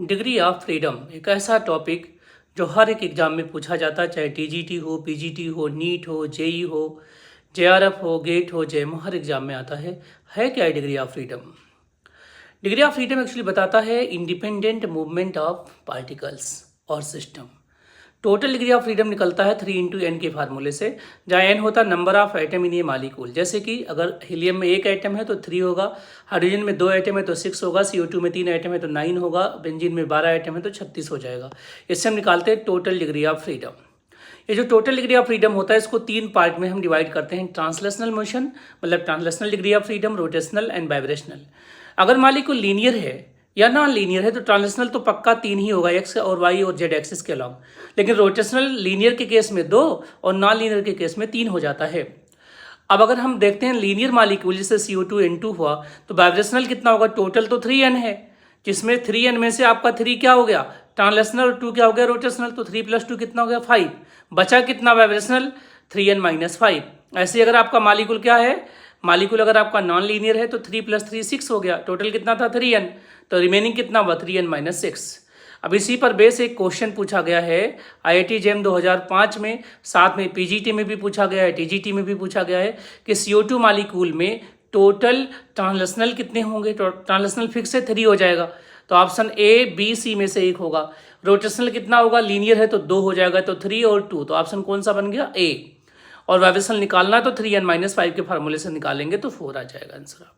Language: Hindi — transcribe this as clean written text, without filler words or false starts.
डिग्री ऑफ फ्रीडम एक ऐसा टॉपिक जो हर एक एग्जाम में पूछा जाता है, चाहे टीजीटी हो, पीजीटी हो, नीट हो, जेई हो, जेआरएफ हो, गेट हो, जेएम हो, हर एग्जाम में आता है क्या degree of freedom? Degree of freedom actually बताता है इंडिपेंडेंट मूवमेंट ऑफ पार्टिकल्स और system. Total degree of freedom निकलता है 3 × n के फार्मूले से, जहाँ n होता है नंबर ऑफ एटम इन ये मालिक्यूल। जैसे कि अगर हीलियम में 1 एटम है तो 3 होगा, हाइड्रोजन में 2 एटम है तो 6 होगा, CO2 में 3 एटम है तो 9 होगा, बेंजीन में 12 एटम है तो 36 हो जाएगा। इससे हम निकालते हैं टोटल डिग्री ऑफ फ्रीडम। ये जो टोटल डिग्री ऑफ फ्रीडम होता है इसको 3 पार्ट में हम डिवाइड करते हैं। ट्रांसलेशनल मोशन मतलब translational degree of freedom, rotational and vibrational. अगर मालिक्यूल लीनियर है या नॉन लीनियर है तो ट्रांसलेशनल तो पक्का 3 ही होगा, एक्स और वाई और जेड एक्सिस के अलॉन्ग। लेकिन रोटेशनल लीनियर के केस में 2 और नॉन लीनियर के केस में 3 हो जाता है। अब अगर हम देखते हैं लीनियर मालिक्यूल जैसे CO2 N2 हुआ तो वाइब्रेशनल कितना होगा? टोटल तो 3n है, जिसमें 3n में से आपका 3 क्या हो गया? ट्रांसलेशनल और 2 क्या हो गया? रोटेशनल। तो 3 + 2 कितना हो गया? 5। बचा कितना वाइब्रेशनल? 3n - 5। ऐसे अगर आपका मालिक्यूल क्या है, मालिक्यूल अगर आपका नॉन लीनियर है तो 3 + 3 6 हो गया। टोटल कितना था? 3n। तो रिमेनिंग कितना हुआ? 3n - 6। अब इसी पर बेस एक क्वेश्चन पूछा गया है IIT JEM 2005 में, साथ में PGT में भी पूछा गया है, TGT में भी पूछा गया है कि CO2 मालिक्यूल में टोटल ट्रांसलेशनल कितने होंगे? ट्रांसलेशनल फिक्स है 3 हो जाएगा, तो ऑप्शन A, B, C में से एक होगा। रोटेशनल कितना होगा? लीनियर है तो 2 हो जाएगा, तो 3 और 2, तो ऑप्शन कौन सा बन गया? A। और वाइब्रेशनल निकालना है तो 3n - 5 के फार्मूले से निकालेंगे तो 4 आ जाएगा आंसर।